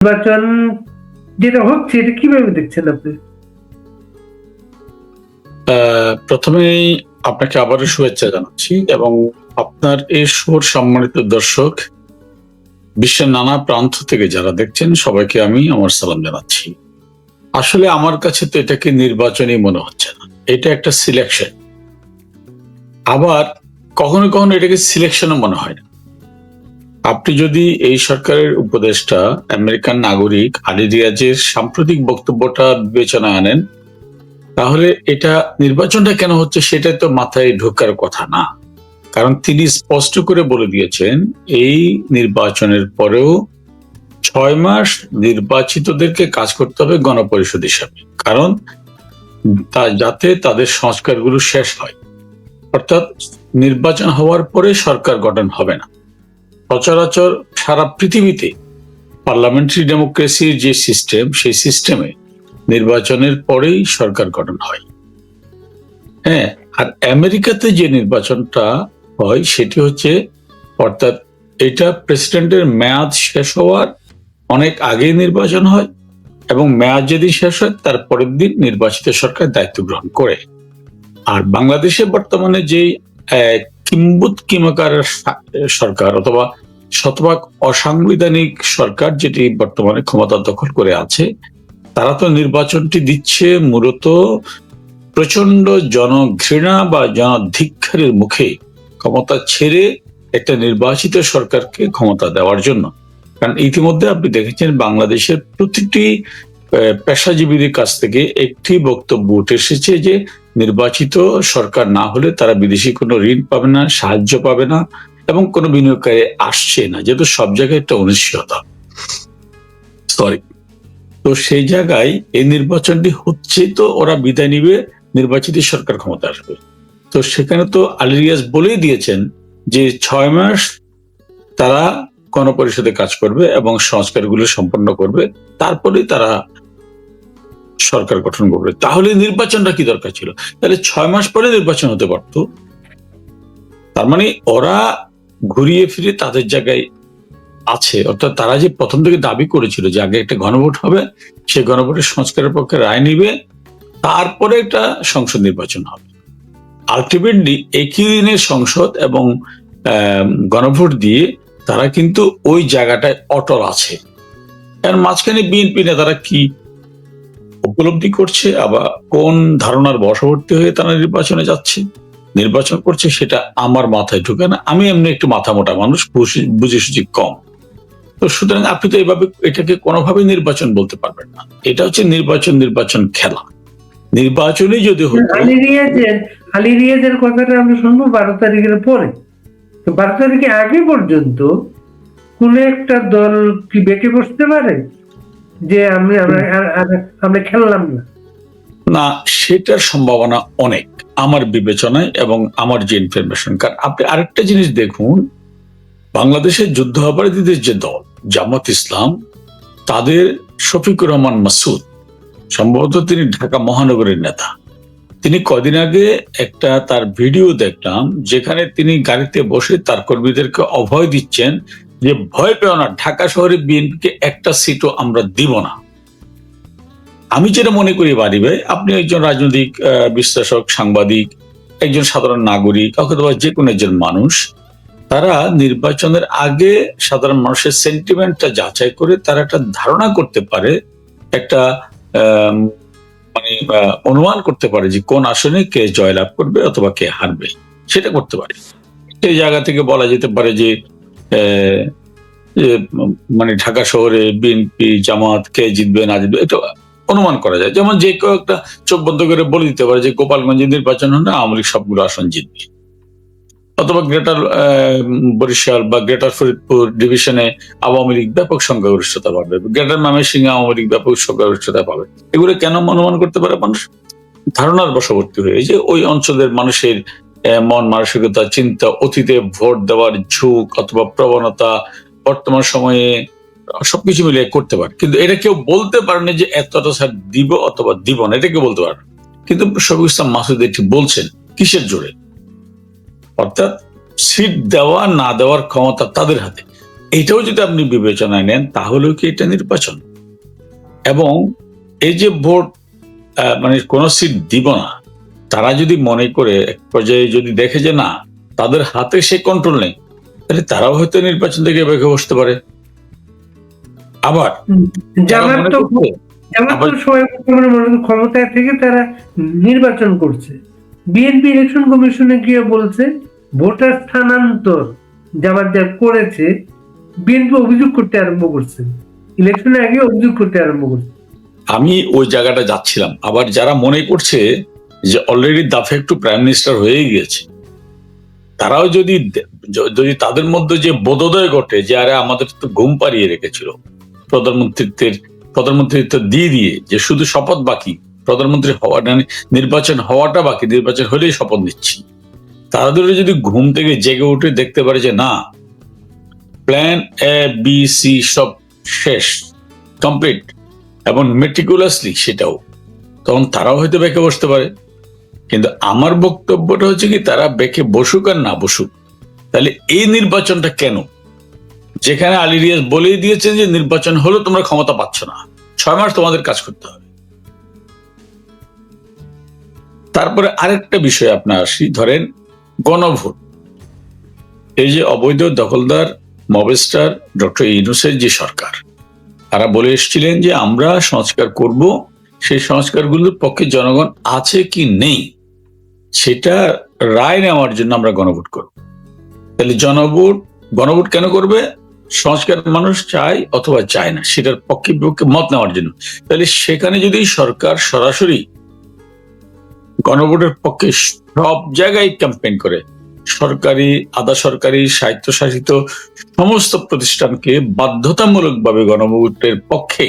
নির্বাচন যেটা হচ্ছে এটা কিভাবে দেখছেন আপনি? প্রথমেই আপনাকে আবারও শুভেচ্ছা জানাচ্ছি এবং আপনার এই শোর সম্মানিত দর্শক বিশ্বের নানা প্রান্ত থেকে যারা দেখছেন সবাইকে আমি আমার সালাম জানাচ্ছি। আসলে আমার কাছে তো এটাকে নির্বাচনই মনে হচ্ছে না, এটা একটা সিলেকশন। আবার কখনো কখনো এটাকে সিলেকশনও মনে হয় না। আপনি যদি এই সরকারের উপদেষ্টা আমেরিকান নাগরিক আলী রিয়াজের সাম্প্রতিক বক্তব্যটা বিবেচনায় আনেন, তাহলে এটা নির্বাচনটা কেন হচ্ছে সেটা তো মাথায় ঢোকার কথা না। কারণ তিনি স্পষ্ট করে বলে দিয়েছেন এই নির্বাচনের পরেও 6 মাস নির্বাচিতদেরকে কাজ করতে হবে গণপরিষদ হিসাবে, কারণ যাতে তাদের সংস্কারগুলো শেষ হয়। অর্থাৎ নির্বাচন হওয়ার পরে সরকার গঠন হবে না। সচরাচর সারা পৃথিবীতে পার্লামেন্টারি ডেমোক্রেসির যে সিস্টেম, সেই সিস্টেমে নির্বাচনের পরেই সরকার গঠন হয়। হ্যাঁ, আর আমেরিকাতে যে নির্বাচনটা হয় সেটি হচ্ছে, অর্থাৎ এটা প্রেসিডেন্টের মেয়াদ শেষ হওয়ার অনেক আগেই নির্বাচন হয় এবং মেয়াদ যেদিন শেষ হয় তার পরের দিন নির্বাচিত সরকার দায়িত্ব গ্রহণ করে। আর বাংলাদেশে বর্তমানে যে কিংবদন্তিময় সরকার অথবা শতভাগ অসাংবিধানিক সরকার যেটি বর্তমানে ক্ষমতা দখল করে আছে, তারা তো নির্বাচনটি দিচ্ছে মূলত প্রচন্ড জনঘৃণা বা জনধিক্ষারের মুখে ক্ষমতা ছেড়ে একটা নির্বাচিত সরকারকে ক্ষমতা দেওয়ার জন্য। কারণ ইতিমধ্যে আপনি দেখেছেন বাংলাদেশের প্রতিটি পেশাজীবীদের কাছ থেকে একটি বক্তব্য উঠে এসেছে যে নির্বাচিত সরকার না হলে তারা বিদেশি কোনো ঋণ পাবে না, সাহায্য পাবে না এবং কোনো বিনিয়োগকারী আসছে না, যেহেতু সব জায়গায় একটা অনিশ্চয়তা। তো সেই জায়গায় এই নির্বাচনটি হচ্ছে, তো ওরা বিদায় নিবে, নির্বাচিত সরকার ক্ষমতা আসবে। তো সেখানে তো আলী রিয়াজ বলেই দিয়েছেন যে 6 মাস তারা গণপরিষদে কাজ করবে এবং সংস্কারগুলো সম্পন্ন করবে, তারপরেই তারা সরকার গঠন করবে। তাহলে নির্বাচনটা কি দরকার ছিল? তাহলে 6 মাস পরে নির্বাচন হতে পারত। তার মানে ওরা ঘুরিয়ে ফিরে তাদের জায়গায় আছে। অর্থাৎ তারা যে প্রথম থেকে দাবি করেছিল যে আগে একটা গণভোট হবে, সেই গণভোটের সংস্কারের পক্ষে রায় নিবে, তারপরে একটা সংসদ নির্বাচন হবে। আলটিমেটলি একই দিনে সংসদ এবং গণভোট দিয়ে তারা কিন্তু ওই জায়গাটায় অটল আছে। এর মাঝখানে বিএনপি নেতারা কি উপলব্ধি করছে, আবার কোন ধারণার বশবর্তী হয়ে তারা নির্বাচনে যাচ্ছে, নির্বাচন করছে, সেটা আমার মাথায় ঢুকে না। আমি এমনি একটু মাথা মোটা মানুষ, বুঝে সুঝি কম। তো সুতরাং আপনি তো এভাবে এটাকে কোনোভাবেই নির্বাচন বলতে পারবেন না। এটা হচ্ছে নির্বাচন খেলা। নির্বাচনে যদি হতো, আলী রিয়াজের কথাটা আমরা শুনবো 12 তারিখের পরে। তো 12 তারিখের আগে পর্যন্ত কোন একটা দল কি বেঁকে বসতে পারে যে আমরা খেললাম না? না, সেটার সম্ভাবনা অনেক আমার বিবেচনায় এবং আমার যে ইনফরমেশন। কারণ আপনি আরেকটা জিনিস দেখুন, বাংলাদেশের যুদ্ধাপরাধীদের যে দল জামাত ইসলাম, তাদের শফিকুর রহমান মাসুদ, সম্ভবত তিনি ঢাকা মহানগরের নেতা, তিনি কদিন আগে একটা তার ভিডিও দেখলাম যেখানে তিনি গাড়িতে বসে তার কর্মীদেরকে অভয় দিচ্ছেন যে ভয় পেও না, ঢাকা শহরে বিএনপিকে একটা সিটও আমরা দিব না। আমি যেটা মনে করি বাড়ি ভাই, আপনি একজন রাজনৈতিক বিশ্লেষক, সাংবাদিক, একজন সাধারণ নাগরিক, অথবা যে কোনো একজন মানুষ, তারা নির্বাচনের আগে সাধারণ মানুষের সেন্টিমেন্টটা যাচাই করে তারা একটা ধারণা করতে পারে, একটা মানে অনুমান করতে পারে যে কোন আসনে কে জয়লাভ করবে অথবা কে হারবে, সেটা করতে পারে। সেই জায়গা থেকে বলা যেতে পারে যে মানে ঢাকা শহরে বিএনপি জামাত কে জিতবে না জিতবে এটা অনুমান করা যায়। যেমন যে কেউ একটা চোখ বন্ধ করে বলে দিতে পারে যে গোপালগঞ্জে নির্বাচন হলে আওয়ামী লীগ সবগুলো আসন জিতবে, অথবা গ্রেটার বরিশাল বা গ্রেটার ফরিদপুর ডিভিশনে আওয়ামী লীগ ব্যাপক সংখ্যাগরিষ্ঠতা পাবে, গ্রেটার ময়মনসিংহে আওয়ামী লীগ ব্যাপক সংখ্যাগরিষ্ঠতা পাবে। এগুলো কেন অনুমান করতে পারে মানুষ? ধারণার বশবর্তী হয়ে, যে ওই অঞ্চলের মানুষের মন মানসিকতা, চিন্তা, অতীতে ভোট দেওয়ার ঝুঁক অথবা প্রবণতা, বর্তমান সময়ে সবকিছু মিলিয়ে করতে পারে। কিন্তু এটা কেউ বলতে পারে না যে এতটা স্যার দিব অথবা দিব না, এটা কেউ বলতে পারে না। কিন্তু শফিক ইসলাম মাসুদ এটি বলছেন কিসের জোরে? অর্থাৎ সিট দেওয়া না দেওয়ার ক্ষমতা তাদের হাতে। এইটাও যদি আপনি বিবেচনায় নেন তাহলেও কি এটা নির্বাচন? এবং এই যে ভোট মানে কোন সিট দিব না, তারা যদি মনে করে এক পর্যায়ে যদি দেখে যে না তাদের হাতে সে কন্ট্রোল নেই, তাহলে তারাও হয়তো নির্বাচন থেকে বেঁকে বসতে পারে। আবার যারা জামাত মনে তো করছে জামাত তো আবার সবাই ক্ষমতায় থেকে তারা নির্বাচন করছে। বিএনপি ইলেকশন কমিশনে গিয়ে বলছে ভোটার স্থানান্তর জামাত যা করেছে, বিএনপি অভিযোগ করতে আরম্ভ করছে, ইলেকশনের আগে অভিযোগ করতে আরম্ভ করছে। আমি ওই জায়গাটা যাচ্ছিলাম। আবার যারা মনে করছে যে অলরেডি দাফে একটু প্রাইম মিনিস্টার হয়ে গিয়েছে, তারাও যদি তাদের মধ্যে যে বোধোদয় ঘটে যে আরে আমাদের তো ঘুম পাড়িয়ে রেখেছিল প্রধানমন্ত্রিত্ব দিয়ে যে শুধু শপথ বাকি, প্রধানমন্ত্রী হওয়া নির্বাচন হওয়াটা বাকি, নির্বাচন হলেই শপথ নিচ্ছি, তাদের যদি ঘুম থেকে জেগে উঠে দেখতে পারে যে না প্ল্যান এ বি সি সব শেষ, কমপ্লিট এবং মেটিকুলাসলি সেটাও, তখন তারাও হয়তো বেঁকে বসতে পারে। কিন্তু আমার বক্তব্যটা হচ্ছে কি, তারা বেঁকে বসুক আর না বসুক, তাহলে এই নির্বাচনটা কেন? যেখানে আলী রিয়াজ বলেই দিয়েছেন যে নির্বাচন হলো তোমরা ক্ষমতা পাচ্ছ না, 6 মাস তোমাদের কাজ করতে হবে। তারপরে আরেকটা বিষয় আপনার আসি, ধরেন গণভোট। এই যে অবৈধ দখলদার মবেস্টার ডক্টর ইউনূসের যে সরকার, তারা বলে এসেছিলেন যে আমরা সংস্কার করব, সেই সংস্কারগুলোর পক্ষে জনগণ আছে কি নেই সেটা রায় নেওয়ার জন্য আমরা গণভোট করব। তাহলে গণভোট কেন করবে? সংস্কার মানুষ চায় অথবা চায় না সেটার পক্ষে বিপক্ষে মত নেওয়ার জন্য। তাহলে সেখানে যদি সরকার সরাসরি গণভোটের পক্ষে সব জায়গায় ক্যাম্পেইন করে, সরকারি আধা সরকারি স্বায়ত্তশাসিত সমস্ত প্রতিষ্ঠানকে বাধ্যতামূলকভাবে গণভোটের পক্ষে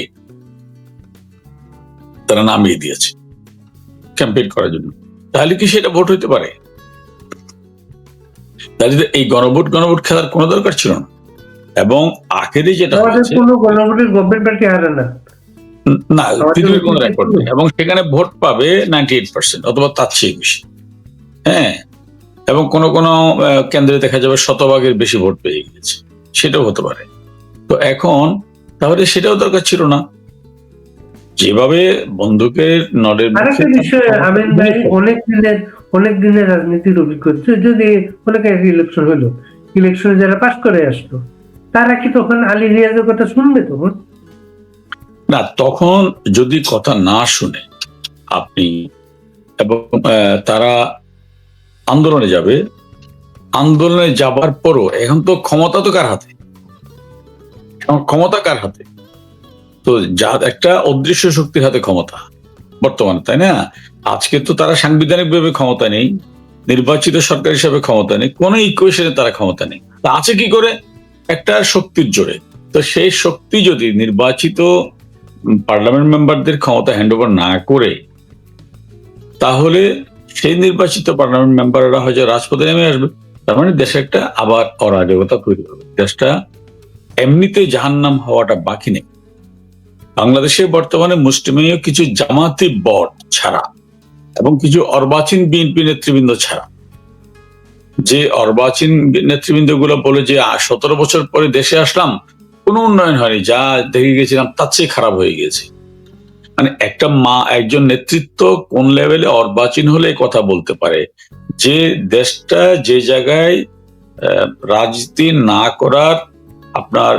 তারা নামিয়ে দিয়েছে ক্যাম্পেইন করার জন্য, তাহলে কি সেটা ভোট হইতে পারে? তাহলে এই গণভোট খেলার কোনো দরকার ছিল না। এবং আখেরে যেটা হয়েছে, কোনো গণভোটের গভর্নমেন্ট পার্টি হারে না, না পৃথিবীর কোনো রেকর্ড নেই, এবং সেখানে ভোট পাবে 98% অথবা তার চেয়ে বেশি। হ্যাঁ, এবং কোন কোন কেন্দ্রে দেখা যাবে 100% বেশি ভোট পেয়ে গেছে, সেটাও হতে পারে। তো এখন তাহলে সেটাও দরকার ছিল না। যেভাবে বন্দুকের নলের আরেকটা বিষয় আমিন ভাই, অনেক দিনের রাজনীতির অভিজ্ঞতা, যদি অনেক ইলেকশন হলো, ইলেকশনে যারা পাস করে আসলো, তারা কি তখন আলী রিয়াজের কথা শুনবে? তখন না, তখন যদি কথা না শুনে আপনি এবং তারা আন্দোলনে যাবে, আন্দোলনে যাবার পরও এখন তো ক্ষমতা তো কার হাতে? ক্ষমতা কার হাতে? তো যা একটা অদৃশ্য শক্তির হাতে ক্ষমতা বর্তমানে, তাই না? আজকে তো তারা সাংবিধানিক ভাবে ক্ষমতা নেই, নির্বাচিত সরকার হিসাবে ক্ষমতা নেই, কোন ইকুয়েশনে তারা ক্ষমতা নেই। তা আছে কি করে? একটা শক্তির জোরে। তো সেই শক্তি যদি নির্বাচিত পার্লামেন্ট মেম্বারদের ক্ষমতা হ্যান্ড ওভার না করে, তাহলে সেই নির্বাচিত পার্লামেন্ট মেম্বাররা হয়তো রাজপথে নেমে আসবে। তার মানে দেশে একটা আবার অরাজকতা তৈরি হবে, দেশটা এমনিতে জাহান্নাম হওয়াটা বাকি নেই। বাংলাদেশে বর্তমানে মুষ্টিমেয় কিছু জামাতি বট ছাড়া এবং কিছু অর্বাচীন বিএনপি নেতৃবৃন্দ ছাড়া, যে অর্বাচীন নেতৃবৃন্দ গুলো বলে যে 17 বছর পরে দেশে আসলাম, কোনো উন্নয়ন হয়নি, যা দেখে গেছিলাম তার চেয়ে খারাপ হয়ে গেছে। মানে একজন নেতৃত্ব কোন লেভেলে অর্বাচীন হলে কথা বলতে পারে যে দেশটা যে জায়গায় রাজনীতি না করার আপনার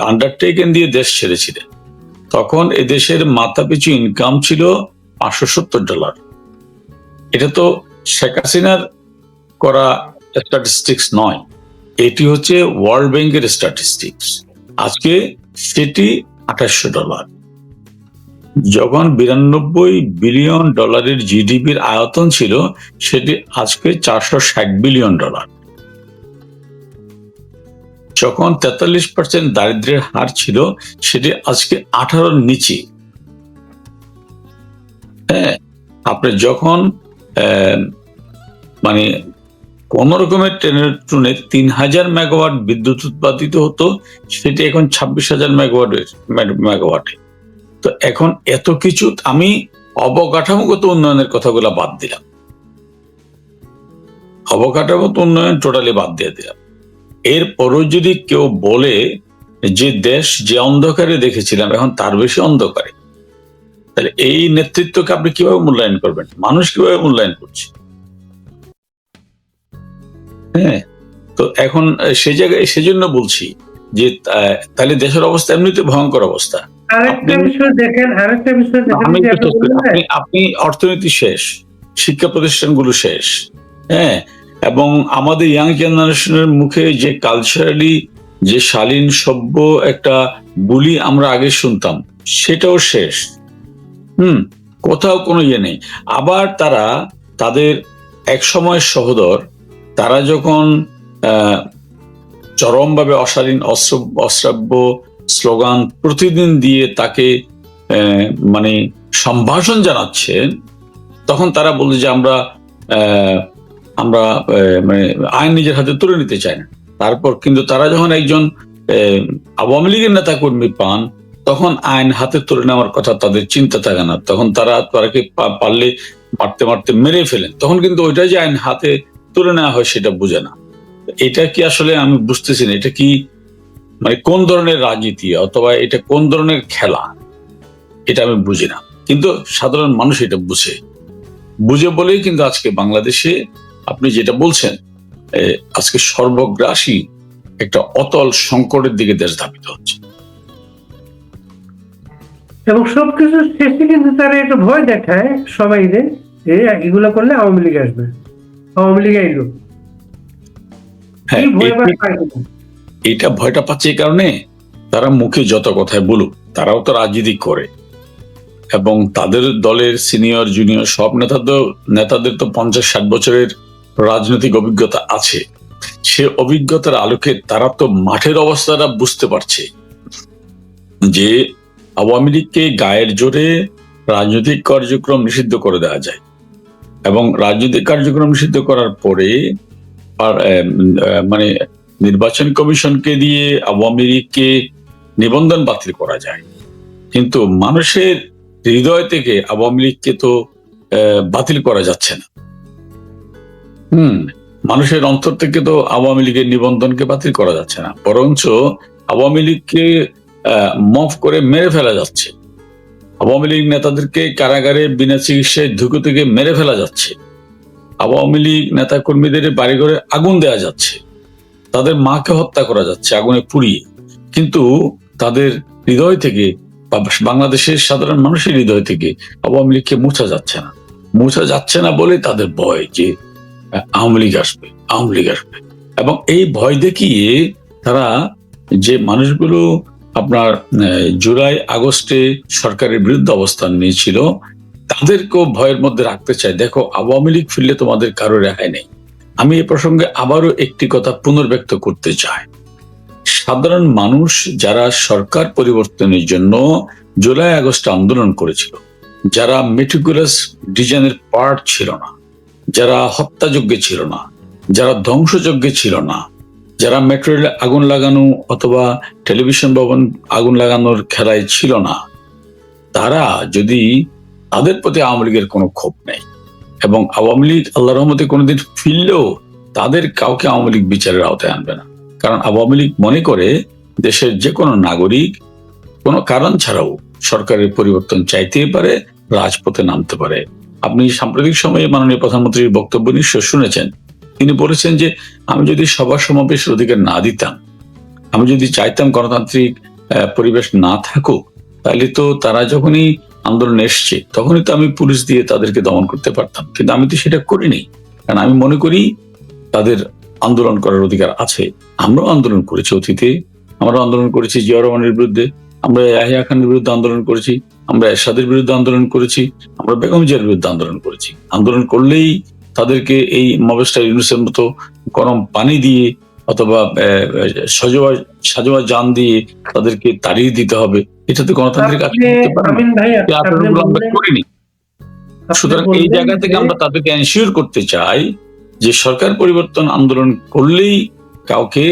আন্ডারটেকেন দিয়ে দেশ ছেড়েছিলেন, তখন এদেশের মাথাপিছু ইনকাম ছিল $570। এটা তো শেখ হাসিনার করা স্ট্যাটিস্টিক্স নয়, এটি হচ্ছে ওয়ার্ল্ড ব্যাংকের স্ট্যাটিস্টিক্স। আজকে সেটি $2800। যখন $92 বিলিয়ন জিডিপির আয়তন ছিল, সেটি আজকে $460 বিলিয়ন। যখন 43% দারিদ্র্যের হার ছিল, সেটি আজকে 18-র নিচে। হ্যাঁ, আপনি যখন মানে কোন রকমের ট্রেনে 3000 মেগাওয়াট বিদ্যুৎ উৎপাদিত হতো, সেটি এখন 26,000 মেগাওয়াটে। তো এখন এত কিছু, আমি অবকাঠামোগত উন্নয়নের কথাগুলো বাদ দিলাম, অবকাঠামোগত উন্নয়ন টোটালি বাদ দিয়ে দিলাম। এরপরও যদি কেউ বলে যে দেশ যে অন্ধকারে দেখেছিলাম এখন তার বেশি অন্ধকারে, তাহলে এই নেতৃত্বকে আপনি কিভাবে মূল্যায়ন করবেন? মানুষ কিভাবে মূল্যায়ন করছে? হ্যাঁ, তো এখন সেই জায়গায় সেজন্য বলছি যে তাহলে দেশের অবস্থা এমনিতে ভয়ঙ্কর অবস্থা। আরেকটা বিষয় দেখেন, আমি যে একটু শেষ করি। আপনি অর্থনীতি শেষ, শিক্ষা প্রতিষ্ঠানগুলো শেষ, হ্যাঁ, এবং আমাদের ইয়াং জেনারেশনের মুখে যে কালচারালি যে শালীন সভ্য একটা বুলি আমরা আগে শুনতাম সেটাও শেষ। কোথাও কোনো ইয়ে নেই। আবার তারা তাদের এক সময় সহোদর তারা যখন চরমভাবে অশালীন অশ্রাব্য স্লোগান প্রতিদিন দিয়ে তাকে মানে সম্ভাষণ জানাচ্ছেন, তখন তারা বলছে যে আমরা মানে আইন নিজের হাতে তুলে নিতে চাই না। তারপর কিন্তু তারা যখন একজন আওয়ামী লীগের নেতা কর্মী পান, তখন আইন হাতে তুলে নেওয়ার কথা তাদের চিন্তা থাকে না। তখন তারাকে পারলে মারতে মারতে মেরে ফেলেন। তখন কিন্তু ওইটা যে আইন হাতে তুলে নেওয়া হয় সেটা বুঝে না। এটা কি আসলে আমি বুঝতেছি না, এটা কি মানে কোন ধরনের রাজনীতি অথবা এটা কোন ধরনের খেলা, এটা আমি বুঝি না। কিন্তু সাধারণ মানুষ এটা বুঝে বলেই কিন্তু আজকে বাংলাদেশে আপনি যেটা বলছেন আজকে সর্বগ্রাসী একটা অতল সংকটের দিকে দেশ ধাবিত হচ্ছে। এবং সবকিছু শেষে কিন্তু তারা একটা ভয় দেখায় সবাই রে, এগুলো করলে আওয়ামী লীগ আসবে, আওয়ামী লীগ আইলো। এইটা ভয়টা পাচ্ছে এই কারণে তারা মুখে যত কথায় বলুক, তারাও তো রাজনীতি করে এবং তাদের দলের সিনিয়র জুনিয়র সব নেতাদের তো 50-60 বছরের রাজনৈতিক অভিজ্ঞতা আছে। সে অভিজ্ঞতার আলোকে তারা তো মাঠের অবস্থাটা বুঝতে পারছে যে আওয়ামী লীগকে গায়ের জোরে রাজনৈতিক কার্যক্রম নিষিদ্ধ করে দেওয়া যায় এবং রাজনৈতিক কার্যক্রম নিষিদ্ধ করার পরে মানে নির্বাচন কমিশনকে দিয়ে আওয়ামী লীগকে নিবন্ধন বাতিল করা যায়, কিন্তু মানুষের হৃদয় থেকে আওয়ামী লীগকে তো বাতিল করা যাচ্ছে না। মানুষের অন্তর থেকে তো আওয়ামী লীগের নিবন্ধনকে বাতিল করা যাচ্ছে না, বরঞ্চ আওয়ামী লীগকে মাফ করে মেরে ফেলা যাচ্ছে। আওয়ামী লীগ নেতাদেরকে কারাগারে বিনা চিকিৎসায় ধুকে থেকে মেরে ফেলা যাচ্ছে। আওয়ামী লীগ নেতা কর্মীদের বাড়িঘরে আগুন দেওয়া যাচ্ছে, তাদের মাকে হত্যা করা যাচ্ছে আগুনে পুড়িয়ে, কিন্তু তাদের হৃদয় থেকে বাংলাদেশের সাধারণ মানুষের হৃদয় থেকে আওয়ামী লীগকে মোছা যাচ্ছে না বলে তাদের ভয় যে আওয়ামী লীগ আসবে। এবং এই ভয় দেখিয়ে তারা যে মানুষগুলো আপনার জুলাই আগস্টে সরকারের বিরুদ্ধে অবস্থান নিয়েছিল তাদেরকেও ভয়ের মধ্যে রাখতে চায়। দেখো, আওয়ামী লীগ ফিরলে তোমাদের কারো রেহাই নেই। আমি এ প্রসঙ্গে আবারও একটি কথা পুনর্ব্যক্ত করতে চাই। সাধারণ মানুষ যারা সরকার পরিবর্তনের জন্য জুলাই আগস্টে আন্দোলন করেছিল, যারা মেটিকুলাস ডিজাইনের পার্ট ছিল না, যারা হত্যাযজ্ঞে ছিল না, যারা ধ্বংসযজ্ঞে ছিল না, যারা মেট্রো রেলে আগুন লাগানো অথবা টেলিভিশন ভবন আগুন লাগানোর খেলায় ছিল না, তারা যদি তাদের প্রতি আওয়ামী লীগের কোনো ক্ষোভ নেই এবং আওয়ামী লীগ আল্লাহর রহমতে কোনোদিন ফিরলেও তাদের কাউকে আওয়ামী লীগ বিচারের আওতায় আনবে না। কারণ আওয়ামী লীগ মনে করে দেশের যে কোনো নাগরিক কোনো কারণ ছাড়াও সরকারের পরিবর্তন চাইতেই পারে, রাজপথে নামতে পারে। আপনি সাম্প্রতিক সময়ে মাননীয় প্রধানমন্ত্রীর বক্তব্য নিশ্চয় শুনেছেন। তিনি বলেছেন যে আমি যদি সভা সমাবেশের অধিকার না দিতাম, আমি যদি চাইতাম গণতান্ত্রিক পরিবেশ না থাকুক, তাহলে তো তারা যখনই আন্দোলন এসছে তখনই তো আমি পুলিশ দিয়ে তাদেরকে দমন করতে পারতাম, কিন্তু আমি তো সেটা করিনি। কারণ আমি মনে করি তাদের আন্দোলন করার অধিকার আছে। আমরাও আন্দোলন করেছি অতীতে, আমরা আন্দোলন করেছি জিয়া রহমানের বিরুদ্ধে, আমরা ইয়াহিয়া খানের বিরুদ্ধে আন্দোলন করেছি, আমরা এরশাদের বিরুদ্ধে আন্দোলন করেছি, আমরা বেগম জিয়ার বিরুদ্ধে আন্দোলন করেছি। আন্দোলন করলেই তাদেরকে এই মবেস্টার ইউনুসের মতো গরম পানি দিয়ে অথবা সাজোয়া জান দিয়ে তাদেরকে তাড়িয়ে দিতে হবে, এটা তো গণতান্ত্রিক আমরা করিনি। সুতরাং এই জায়গা থেকে আমরা তাদেরকে এনশিওর করতে চাই যে সরকার পরিবর্তন আন্দোলন করলেই কাউকে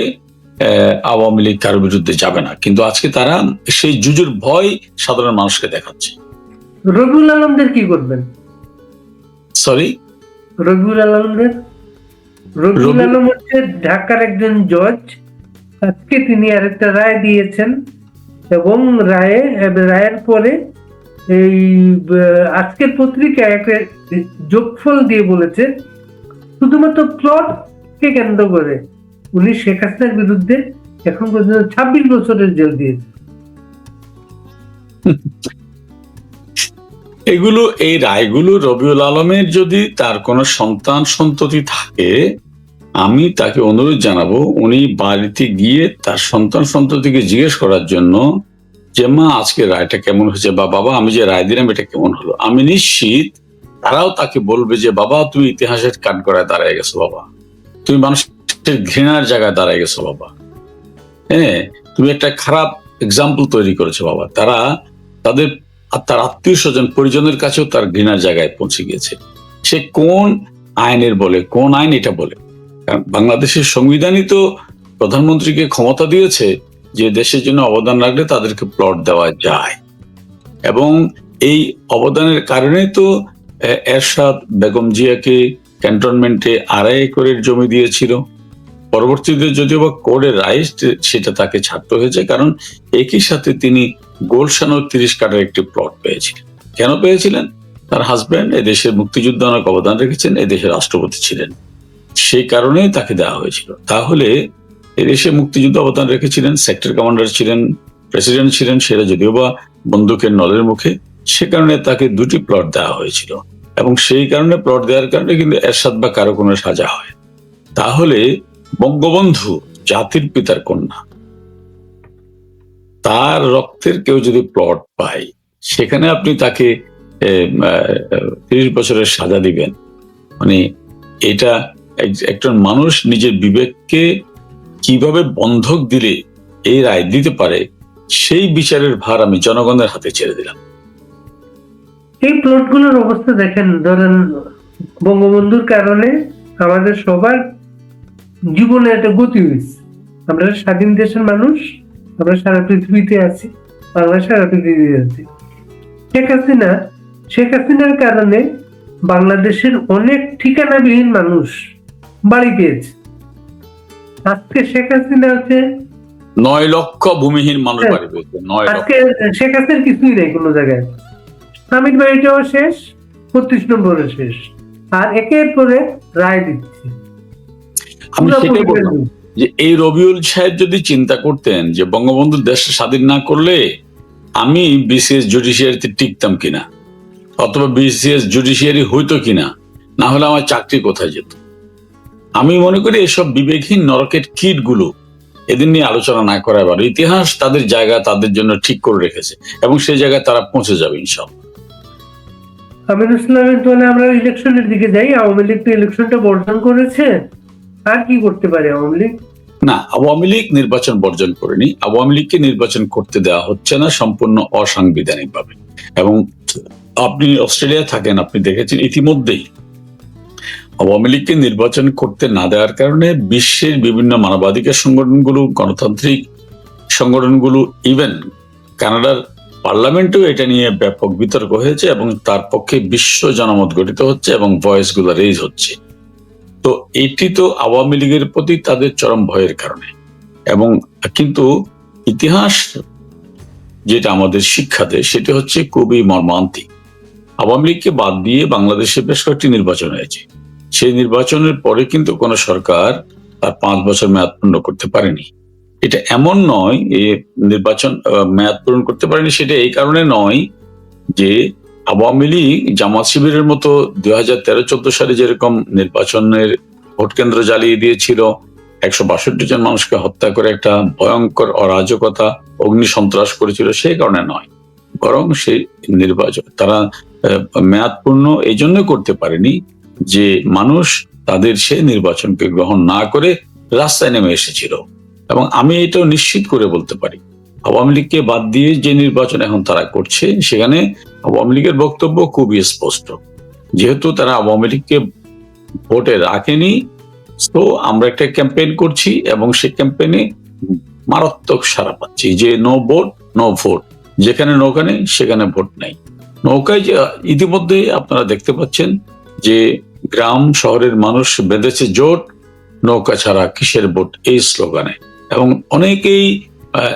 আওয়ামী লীগ কারোর বিরুদ্ধে যাবে না, কিন্তু আজকে তারা সেই জুজুর ভয় সাধারণ মানুষকে দেখাচ্ছে। রবিউল আলমদের কি করবেন? রবিউল আলম হচ্ছে ঢাকার একজন জজ, আজকে তিনি আরেকটা রায় দিয়েছেন, এবং রায়ের পরে এই আজকের পত্রিকায় একটা যোগফল দিয়ে বলেছে শুধুমাত্র প্লট কে কেন্দ্র করে উনি শেখ হাসিনার বিরুদ্ধে এখন পর্যন্ত 26 বছরের জেল দিয়েছে। এগুলো, এই রায়গুলো রবিউল আলমের যদি তার কোনো সন্তান সন্ততি থাকে, আমি তাকে অনুরোধ জানাবো উনি বাড়িতে গিয়ে তার সন্তান সন্ততিকে জিজ্ঞেস করার জন্য যে মা আজকে রায়টা কেমন হয়েছে, বা বাবা আমি যে রায় দিলাম এটা কেমন হলো। আমি নিশ্চিত তারাও তাকে বলবে যে বাবা তুমি ইতিহাসের কাঠগড়ায় দাঁড়ায় গেছো, বাবা তুমি মানুষের ঘৃণার জায়গায় দাঁড়ায় গেছো, বাবা হ্যাঁ তুমি একটা খারাপ এক্সাম্পল তৈরি করেছো বাবা। তারা তাদের তার আত্মীয় স্বজন পরিজনের কাছেও তার ঘৃণার জায়গায় পৌঁছে গিয়েছে। সে কোন আইনের বলে, কোন আইন এটা বলে? কারণ বাংলাদেশের সংবিধানই তো প্রধানমন্ত্রীকে ক্ষমতা দিয়েছে যে দেশের জন্য অবদান রাখলে তাদেরকে প্লট দেওয়া যায়, এবং এই অবদানের কারণে তো এরশাদ বেগম জিয়াকে ক্যান্টনমেন্টে 2.5 একরের জমি দিয়েছিল। পরবর্তীতে যদিও বা কোর্টের রায় সেটা তাকে ছাড়তে হয়েছে, কারণ একই সাথে তিনি গোলশানো 30 কাঠার একটি প্লট পেয়েছিলেন। কেন পেয়েছিলেন? তার হাজব্যান্ড এদেশের মুক্তিযুদ্ধে অনেক অবদান রেখেছেন, এদেশের রাষ্ট্রপতি ছিলেন, সেই কারণে তাকে দেওয়া হয়েছিল। তাহলে এদেশে মুক্তিযুদ্ধ অবদান রেখেছিলেন, সেক্টর কমান্ডার ছিলেন, প্রেসিডেন্ট ছিলেন, সেটা যদিও বা বন্দুকের নলের মুখে, সে কারণে তাকে 2টি প্লট দেওয়া হয়েছিল, এবং সেই কারণে প্লট দেওয়ার কারণে কিন্তু এরশাদ বা কারো কোনো সাজা হয়। তাহলে বঙ্গবন্ধু জাতির পিতার কন্যা, তার রক্তের কেউ যদি প্লট পায়, সেখানে আপনি তাকে 30 বছরের সাজা দিবেন, মানে এটা একজন মানুষ নিজের বিবেককে কিভাবে বন্ধক দিলে এই রায় দিতে পারে, সেই বিচারের ভার আমি জনগণের হাতে ছেড়ে দিলাম। এই প্লটগুলোর অবস্থা দেখেন, ধরেন বঙ্গবন্ধুর কারণে আমাদের সবার জীবনে একটা গতি হয়েছে। আমরা স্বাধীন দেশের মানুষ, আমরা সারা পৃথিবীতে আছি, বাংলা সারা পৃথিবীতে আছি। শেখ হাসিনার কারণে বাংলাদেশের অনেক ঠিকানাবিহীন মানুষ বাড়ি পেয়েছে। আজকে শেখ হাসিনা হচ্ছে 9 লক্ষ ভূমিহীন মানুষ বাড়ি পেয়েছে। 9 লক্ষ। আজকে শেখ হাসিনার কিছুই নেই কোনো জায়গায়। স্বামীর বাড়িটাও শেষ, 35 নম্বরে শেষ, আর একের পরে রায় দিচ্ছে। আমি সেটাই বললাম যে এই রবিউল সাহেব যদি চিন্তা করতেন যে বঙ্গবন্ধু দেশ স্বাধীন না করলে আমি বিসিএস জুডিশিয়ারিতে টিকতাম কিনা, অথবা বিসিএস জুডিশিয়ারি হইতো কিনা, না হলে আমার চাকরি কোথায় যেত, আমি মনে করি এসব বিবেকহীন নরকের কীট গুলো এদের নিয়ে আলোচনা না করার পর ইতিহাস তাদের জায়গা তাদের জন্য ঠিক করে রেখেছে, এবং সেই জায়গায় তারা পৌঁছে যাবে ইনশাআল্লাহ। আমিনুল ইসলামের দলে আমরা ইলেকশনের দিকে যাই। আওয়ামী লীগ তো ইলেকশনটা বর্জন করেছে, আর কি করতে পারে আওয়ামী লীগ? না, আওয়ামী লীগ নির্বাচন বর্জন করেনি। আওয়ামী লীগকে নির্বাচন করতে দেওয়া হচ্ছে না সম্পূর্ণ অসাংবিধানিক ভাবে। এবং আপনি অস্ট্রেলিয়া থাকেন, আপনি দেখেছেন ইতিমধ্যেই আওয়ামী লীগকে নির্বাচন করতে না দেওয়ার কারণে বিশ্বের বিভিন্ন মানবাধিকার সংগঠনগুলো, গণতান্ত্রিক সংগঠনগুলো, ইভেন কানাডার পার্লামেন্টেও এটা নিয়ে ব্যাপক বিতর্ক হয়েছে, এবং তার পক্ষে বিশ্ব জনমত গঠিত হচ্ছে এবং ভয়েস গুলো রেজ হচ্ছে। তো এটি তো আওয়ামী লীগের প্রতি তাদের চরম ভয়ের কারণে। এবং কিন্তু ইতিহাস যেটা আমাদের শিক্ষা দেয় সেটা হচ্ছে খুবই মর্মান্তিক। আওয়ামী লীগকে বাদ দিয়ে বাংলাদেশে বেশ কয়েকটি নির্বাচন হয়েছে, সেই নির্বাচনের পরে কিন্তু কোন সরকার তার 5 বছর মেয়াদ পূর্ণ করতে পারেনি। এটা এমন নয় এই নির্বাচন মেয়াদ পূরণ করতে পারেনি, সেটা এই কারণে নয় যে আওয়ামী লীগ জামাত শিবিরের মতো 2013-14 সালে যেরকম নির্বাচনের ভোট কেন্দ্র জ্বালিয়ে দিয়েছিল, 162 জন মানুষকে হত্যা করে একটা ভয়ঙ্কর অরাজকতা, অগ্নি সন্ত্রাস করেছিল, সেই কারণে নয়, বরং সেই নির্বাচন তারা মেয়াদ পূর্ণ এই জন্য করতে পারেনি যে মানুষ তাদের সে নির্বাচনকে গ্রহণ না করে রাস্তায় নেমে এসেছিল। এবং আমি এটাও নিশ্চিত করে বলতে পারি আওয়ামী লীগকে বাদ দিয়ে যে নির্বাচন এখন তারা করছে সেখানে আওয়ামী লীগের বক্তব্য খুবই স্পষ্ট, যেহেতু তারা আওয়ামী লীগকে ভোটে রাখেনি, তো আমরা একটা ক্যাম্পেইন করছি এবং সেই ক্যাম্পেইনে মারাত্মক সাড়া পাচ্ছি যে নো ভোট নো ভোট, যেখানে নৌকা নেই সেখানে ভোট নেই। নৌকায় যে ইতিমধ্যে আপনারা দেখতে পাচ্ছেন যে গ্রাম শহরের মানুষ বেঁধেছে জোট, নৌকা ছাড়া কিসের ভোট, এই স্লোগানে। এবং অনেকেই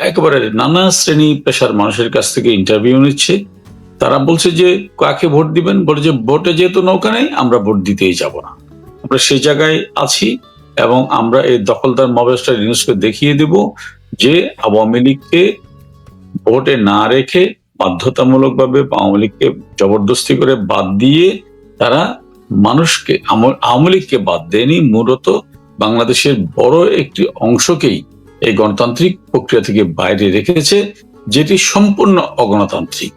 একেবারে নানা শ্রেণী পেশার মানুষের কাছ থেকে ইন্টারভিউ নিচ্ছে। তারা বলছে যে কাকে ভোট দিবেন, বলে যে ভোটে যেহেতু নৌকা নেই আমরা ভোট দিতেই যাব না। আমরা সেই জায়গায় আছি এবং আমরা এই দখলদার মবেশটা নিউজকে দেখিয়ে দেব যে আওয়ামী লীগকে ভোটে না রেখে বাধ্যতামূলকভাবে আওয়ামী লীগকে জবরদস্তি করে বাদ দিয়ে তারা মানুষকে, আওয়ামী লীগকে বাদ দেয়নি, মূলত বাংলাদেশের বড় একটি অংশকেই এই গণতান্ত্রিক প্রক্রিয়া থেকে বাইরে রেখেছে, যেটি সম্পূর্ণ অগণতান্ত্রিক।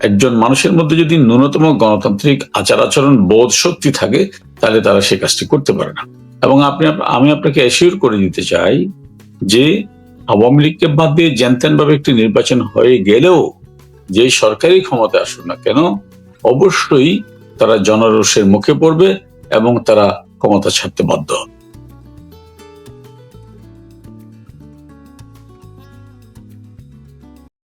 একজন মানুষের মধ্যে যদি ন্যূনতম গণতান্ত্রিক আচার আচরণ বোধ শক্তি থাকে তাহলে তারা সে কাজটি করতে পারে না। এবং আমি আপনাকে অ্যাসিওর করে দিতে চাই যে আওয়ামী লীগকে বাদ দিয়ে জ্যানত্যান ভাবে একটি নির্বাচন হয়ে গেলেও যে সরকারি ক্ষমতা আসুক না কেন, অবশ্যই তারা জনরোষের মুখে পড়বে এবং তারা ক্ষমতা ছাড়তে বাধ্য হবে।